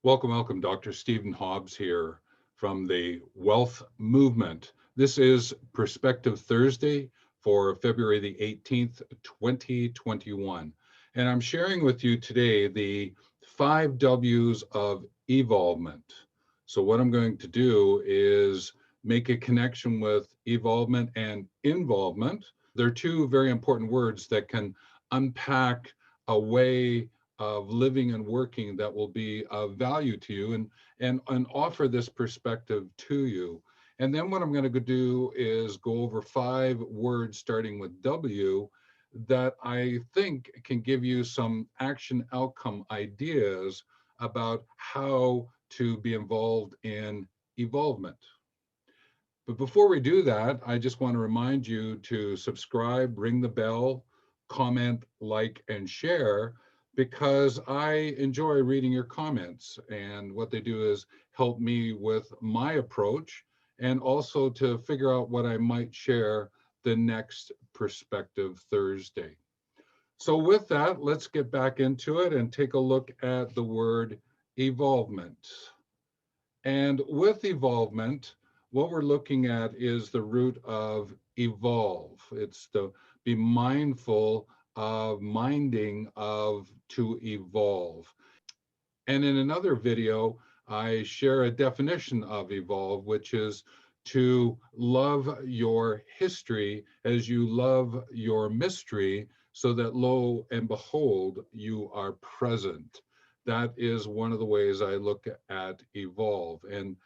Welcome. Dr. Stephen Hobbs here from the WELLth Movement. This is Perspective Thursday for February the 18th, 2021. And I'm sharing with you today the 5 Ws of evolvement. So, what I'm going to do is make a connection with evolvement and involvement. They're two very important words that can unpack a way of living and working that will be of value to you and offer this perspective to you. And then what I'm going to do is go over 5 words starting with W that I think can give you some action outcome ideas about how to be involved in evolvement. But before we do that, I just want to remind you to subscribe, ring the bell, comment, like, and share because I enjoy reading your comments. And what they do is help me with my approach and also to figure out what I might share the next Perspective Thursday. So, with that, let's get back into it and take a look at the word evolvement. And with evolvement, what we're looking at is the root of evolve. It's to be mindful of minding of to evolve. And in another video, I share a definition of evolve, which is to love your history as you love your mystery, so that lo and behold, you are present. That is one of the ways I look at evolve. And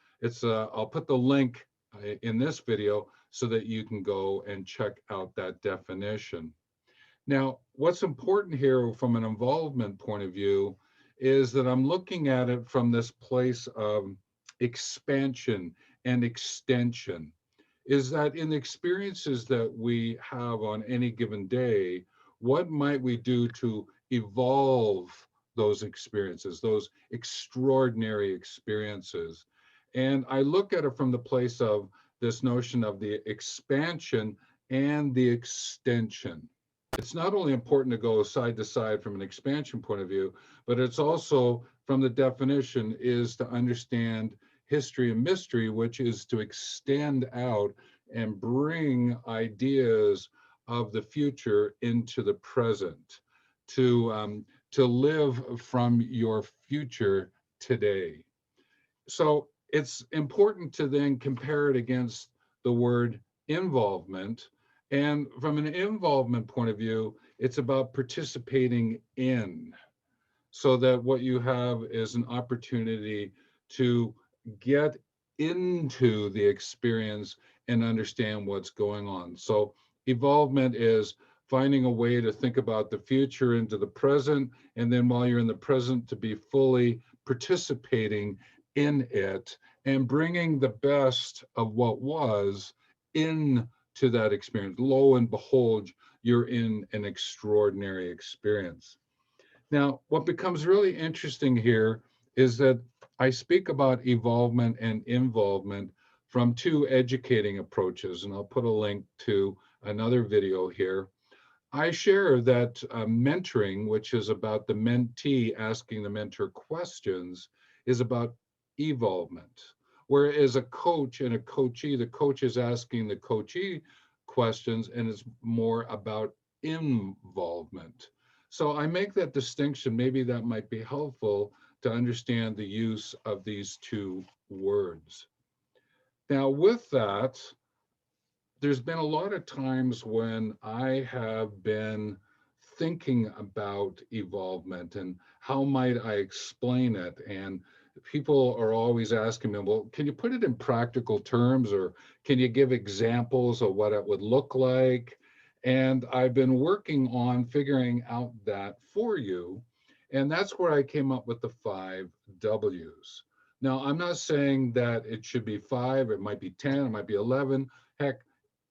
I'll put the link in this video so that you can go and check out that definition. Now, what's important here from an involvement point of view is that I'm looking at it from this place of expansion and extension. Is that in the experiences that we have on any given day, what might we do to evolve those experiences, those extraordinary experiences? And I look at it from the place of this notion of the expansion and the extension. It's not only important to go side to side from an expansion point of view, but it's also from the definition is to understand history and mystery, which is to extend out and bring ideas of the future into the present, to live from your future today. So it's important to then compare it against the word involvement. And from an involvement point of view, it's about participating in, so that what you have is an opportunity to get into the experience and understand what's going on. So evolvement is finding a way to think about the future into the present, and then while you're in the present, to be fully participating in it and bringing the best of what was into that experience. Lo and behold, you're in an extraordinary experience. Now, what becomes really interesting here is that I speak about evolvement and involvement from two educating approaches, and I'll put a link to another video here. I share that mentoring, which is about the mentee asking the mentor questions, is about evolvement. Whereas a coach and a coachee, the coach is asking the coachee questions, and it's more about involvement. So I make that distinction. Maybe that might be helpful to understand the use of these two words. Now, with that, there's been a lot of times when I have been thinking about evolvement and how might I explain it. And people are always asking me, well, can you put it in practical terms, or can you give examples of what it would look like? And I've been working on figuring out that for you. And that's where I came up with the 5 Ws. Now, I'm not saying that it should be 5, it might be 10, it might be 11. Heck,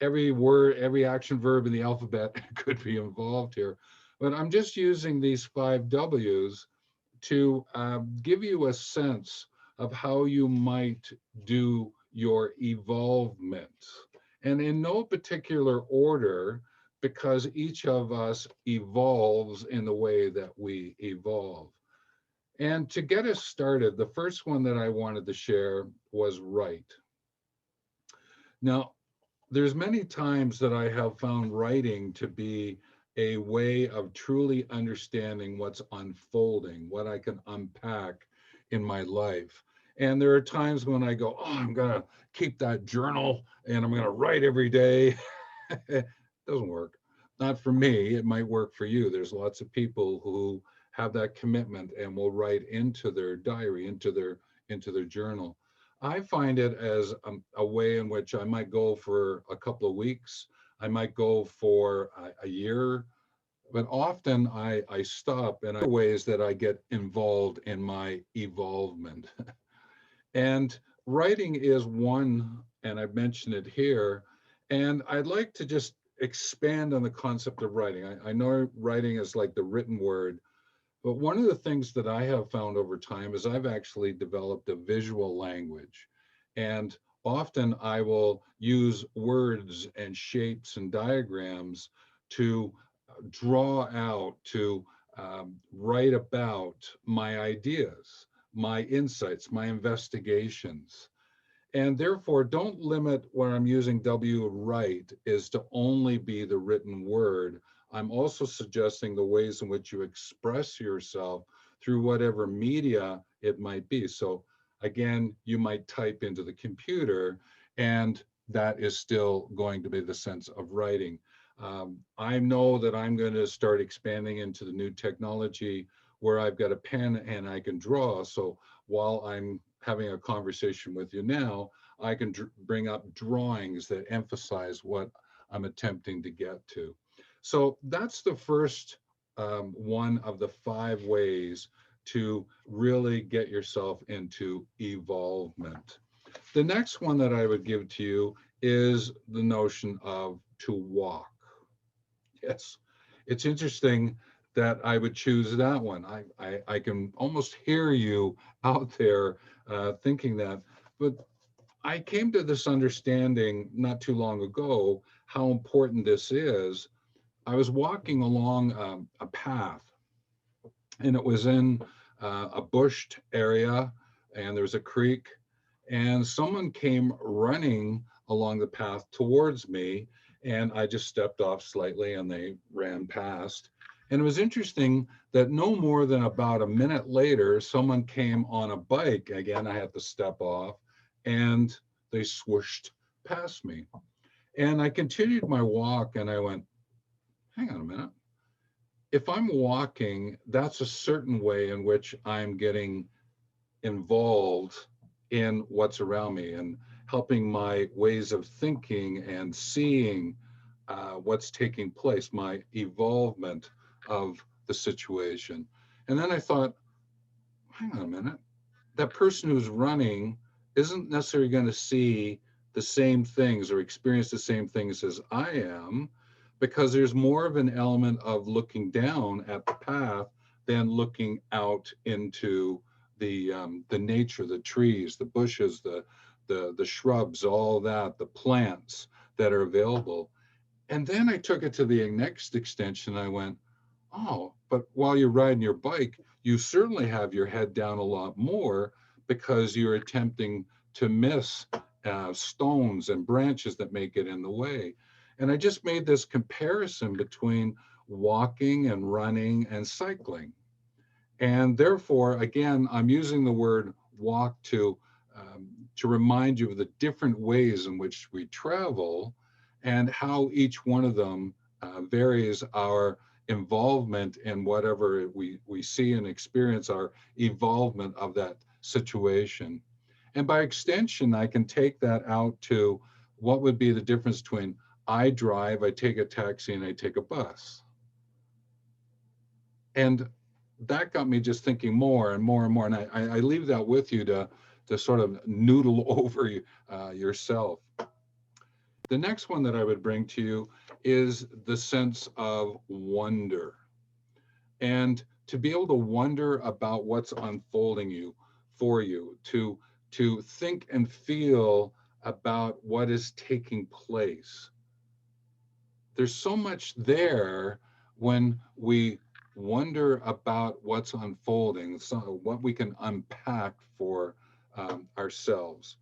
every word, every action verb in the alphabet could be involved here. But I'm just using these 5 Ws to give you a sense of how you might do your evolvement. And in no particular order, because each of us evolves in the way that we evolve. And to get us started, the first one that I wanted to share was write. Now, there's many times that I have found writing to be a way of truly understanding what's unfolding, what I can unpack in my life. And there are times when I go, oh, I'm going to keep that journal and I'm going to write every day. It doesn't work. Not for me. It might work for you. There's lots of people who have that commitment and will write into their diary, into their journal. I find it as a way in which I might go for a couple of weeks. I might go for a year, but often I stop and I ways that I get involved in my evolvement. And writing is one, and I've mentioned it here. And I'd like to just expand on the concept of writing. I know writing is like the written word, but one of the things that I have found over time is I've actually developed a visual language. And often I will use words and shapes and diagrams to draw out, to write about my ideas, my insights, my investigations. And therefore, don't limit where I'm using W write is to only be the written word. I'm also suggesting the ways in which you express yourself through whatever media it might be. So again, you might type into the computer, and that is still going to be the sense of writing. I know that I'm going to start expanding into the new technology where I've got a pen and I can draw. So while I'm having a conversation with you now, I can bring up drawings that emphasize what I'm attempting to get to. So that's the first one of the 5 ways to really get yourself into evolvement. The next one that I would give to you is the notion of to walk. Yes, it's interesting that I would choose that one. I can almost hear you out there thinking that. But I came to this understanding not too long ago how important this is. I was walking along a path, and it was in a bushed area, and there was a creek, and someone came running along the path towards me, and I just stepped off slightly, and they ran past. And it was interesting that no more than about a minute later, someone came on a bike. Again, I had to step off, and they swooshed past me. And I continued my walk, and I went, hang on a minute. If I'm walking, that's a certain way in which I'm getting involved in what's around me and helping my ways of thinking and seeing what's taking place, my evolvement of the situation. And then I thought, hang on a minute, that person who's running isn't necessarily going to see the same things or experience the same things as I am, because there's more of an element of looking down at the path than looking out into the nature, the trees, the bushes, the shrubs, all that, the plants that are available. And then I took it to the next extension. I went, oh, but while you're riding your bike, you certainly have your head down a lot more because you're attempting to miss stones and branches that may get in the way. And I just made this comparison between walking and running and cycling. And therefore, again, I'm using the word walk to remind you of the different ways in which we travel and how each one of them varies our involvement in whatever we see and experience, our evolvement of that situation. And by extension, I can take that out to what would be the difference between I drive, I take a taxi, and I take a bus. And that got me just thinking more and more and more. And I leave that with you to sort of noodle over yourself. The next one that I would bring to you is the sense of wonder. And to be able to wonder about what's unfolding for you, to think and feel about what is taking place. There's so much there when we wonder about what's unfolding, so what we can unpack for ourselves.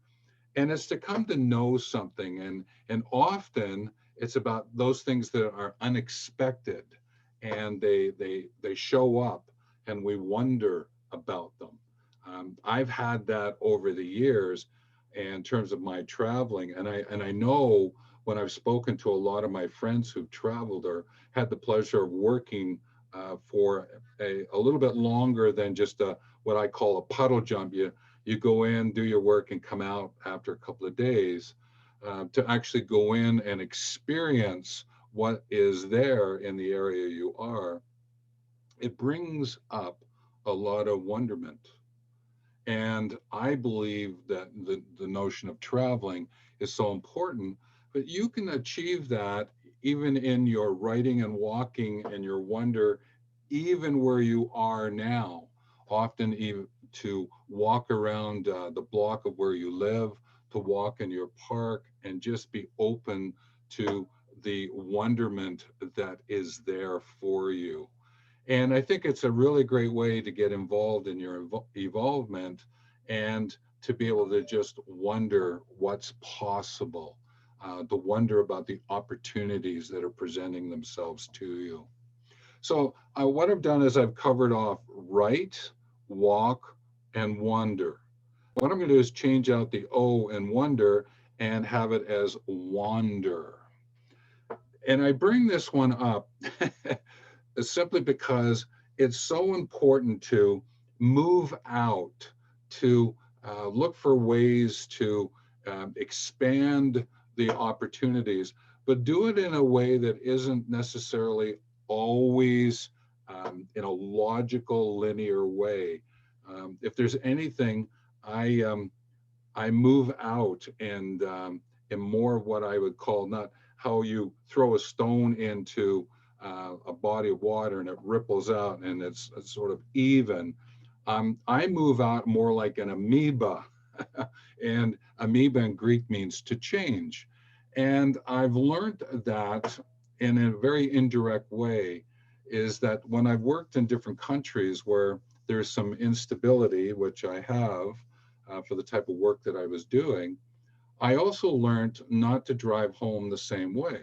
And it's to come to know something, and often it's about those things that are unexpected, and they show up, and we wonder about them. I've had that over the years in terms of my traveling, and I know when I've spoken to a lot of my friends who've traveled or had the pleasure of working for a little bit longer than just what I call a puddle jump. You go in, do your work, and come out after a couple of days. To actually go in and experience what is there in the area you are, it brings up a lot of wonderment. And I believe that the notion of traveling is so important, but you can achieve that even in your writing and walking and your wonder, even where you are now. Often, even to walk around the block of where you live, to walk in your park, and just be open to the wonderment that is there for you. And I think it's a really great way to get involved in your evolvement and to be able to just wonder what's possible, to wonder about the opportunities that are presenting themselves to you. So, what I've done is I've covered off write, walk, and wonder. What I'm going to do is change out the O in wonder and have it as wander. And I bring this one up simply because it's so important to move out, to look for ways to expand the opportunities, but do it in a way that isn't necessarily always in a logical, linear way. If there's anything, I I move out and am more of what I would call not how you throw a stone into a body of water and it ripples out and it's sort of even. I move out more like an amoeba, and amoeba in Greek means to change. And I've learned that in a very indirect way is that when I've worked in different countries where there's some instability, which I have for the type of work that I was doing, I also learned not to drive home the same way.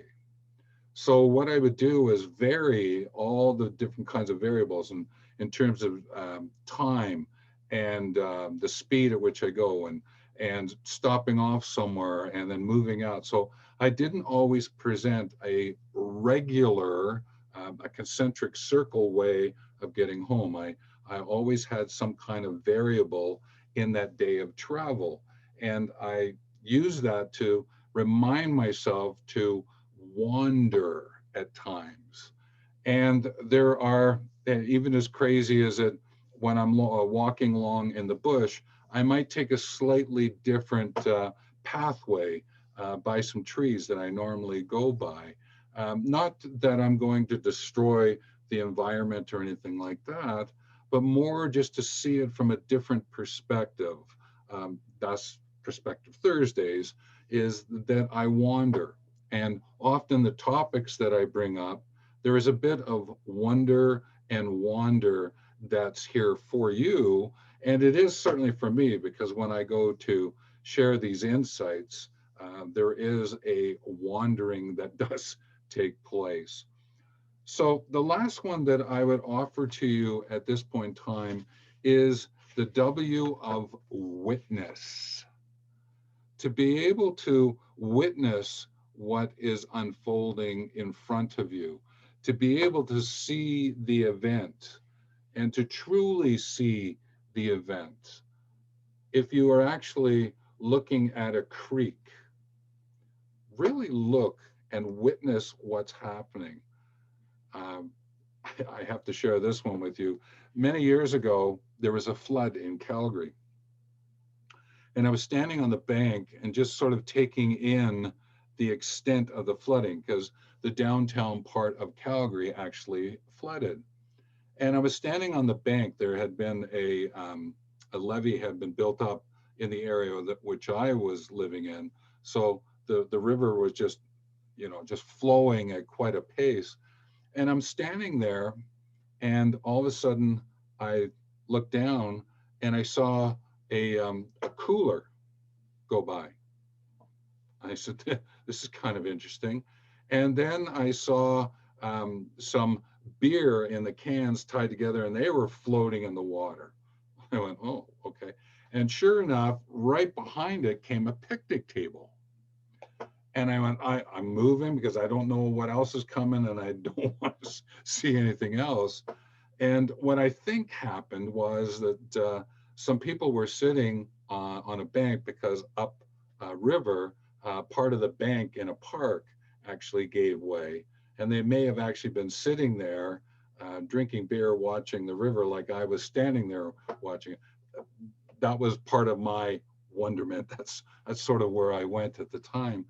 So what I would do is vary all the different kinds of variables in terms of time and the speed at which I go and stopping off somewhere and then moving out. So I didn't always present a regular, a concentric circle way of getting home. I always had some kind of variable in that day of travel. And I use that to remind myself to wander at times. And there are, even as crazy as it, when I'm walking along in the bush, I might take a slightly different pathway by some trees that I normally go by. Not that I'm going to destroy the environment or anything like that, but more just to see it from a different perspective. Thus, Perspective Thursdays is that I wander. And often the topics that I bring up, there is a bit of wonder and wander that's here for you. And it is certainly for me, because when I go to share these insights, there is a wandering that does take place. So the last one that I would offer to you at this point in time is the W of witness. To be able to witness what is unfolding in front of you, to be able to see the event and to truly see the event. If you are actually looking at a creek, really look and witness what's happening. Um, I have to share this one with you. Many years ago, there was a flood in Calgary, and I was standing on the bank and just sort of taking in the extent of the flooding because the downtown part of Calgary actually flooded. And I was standing on the bank. There had been a levee had been built up in the area that which I was living in. So the river was just flowing at quite a pace. And I'm standing there And all of a sudden, I looked down and I saw a cooler go by. I said, this is kind of interesting. And then I saw some beer in the cans tied together and they were floating in the water. I went, oh, okay. And sure enough, right behind it came a picnic table. And I went, I'm moving because I don't know what else is coming and I don't want to see anything else. And what I think happened was that some people were sitting on a bank because up river, part of the bank in a park actually gave way. And they may have actually been sitting there drinking beer, watching the river like I was standing there watching it. That was part of my wonderment. That's sort of where I went at the time.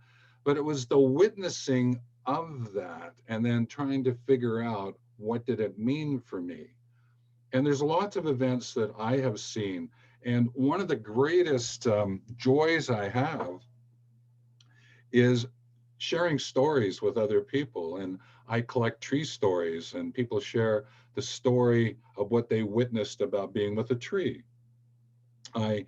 But it was the witnessing of that and then trying to figure out what did it mean for me. And there's lots of events that I have seen. And one of the greatest joys I have is sharing stories with other people. And I collect tree stories, and people share the story of what they witnessed about being with a tree. I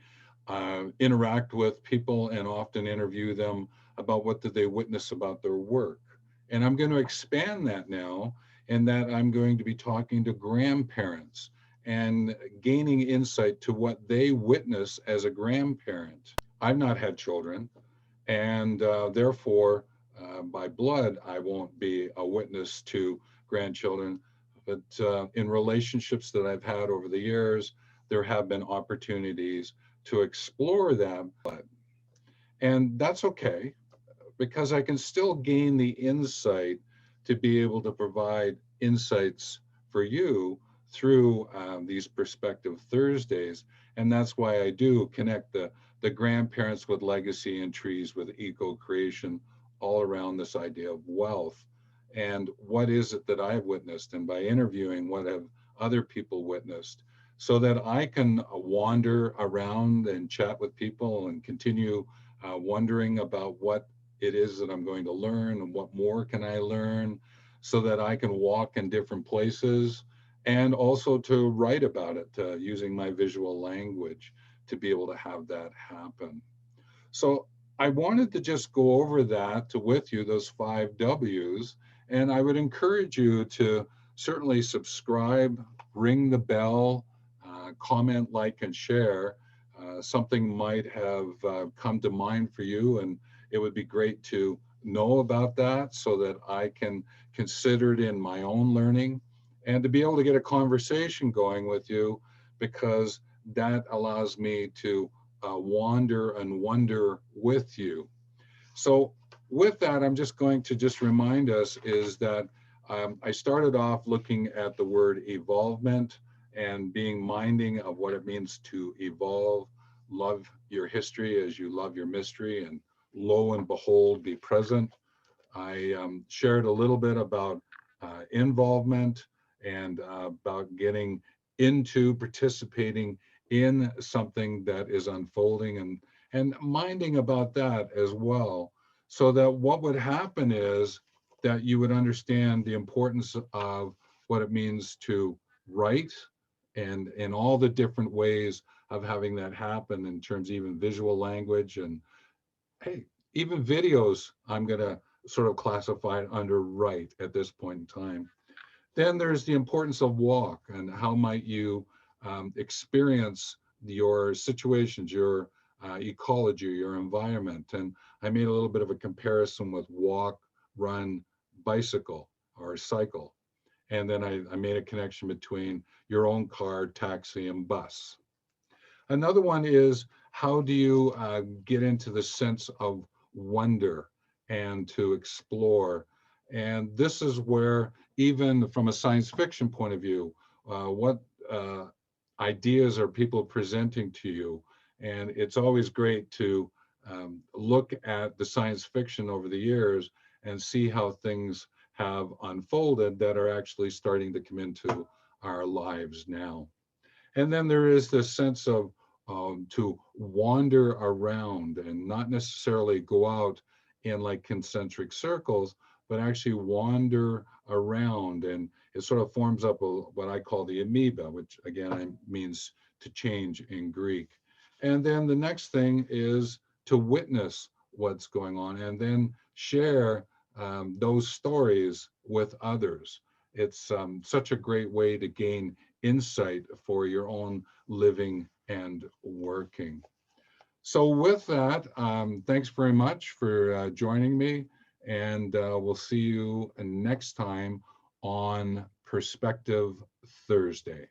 interact with people and often interview them about what did they witness about their work. And I'm going to expand that now, in that I'm going to be talking to grandparents and gaining insight to what they witness as a grandparent. I've not had children, and therefore, by blood, I won't be a witness to grandchildren. But in relationships that I've had over the years, there have been opportunities to explore them. And that's okay because I can still gain the insight to be able to provide insights for you through these Perspective Thursdays. And that's why I do connect the grandparents with legacy and trees with eco-creation all around this idea of wealth. And what is it that I've witnessed? And by interviewing, what have other people witnessed? So that I can wander around and chat with people and continue wondering about what it is that I'm going to learn and what more can I learn, so that I can walk in different places and also to write about it using my visual language to be able to have that happen. So I wanted to just go over that with you, those 5 Ws, and I would encourage you to certainly subscribe, ring the bell, comment, like, and share. Something might have come to mind for you, and it would be great to know about that so that I can consider it in my own learning and to be able to get a conversation going with you, because that allows me to wander and wonder with you. So with that, I'm just going to just remind us is that I started off looking at the word evolvement and being minding of what it means to evolve, love your history as you love your mystery, and lo and behold, be present. I shared a little bit about involvement and about getting into participating in something that is unfolding, and minding about that as well, so that what would happen is that you would understand the importance of what it means to write, and in all the different ways of having that happen in terms of even visual language, and hey, even videos, I'm going to sort of classify it under right at this point in time. Then there's the importance of walk and how might you experience your situations, your ecology, your environment. And I made a little bit of a comparison with walk, run, bicycle, or cycle. And then I made a connection between your own car, taxi, and bus. Another one is how do you get into the sense of wonder and to explore? And this is where, even from a science fiction point of view, what ideas are people presenting to you? And it's always great to look at the science fiction over the years and see how things have unfolded that are actually starting to come into our lives now. And then there is this sense of to wander around and not necessarily go out in like concentric circles, but actually wander around, and it sort of forms up what I call the amoeba, which again means to change in Greek. And then the next thing is to witness what's going on and then share those stories with others. It's such a great way to gain insight for your own living and working. So with that, thanks very much for joining me, and we'll see you next time on Perspective Thursday.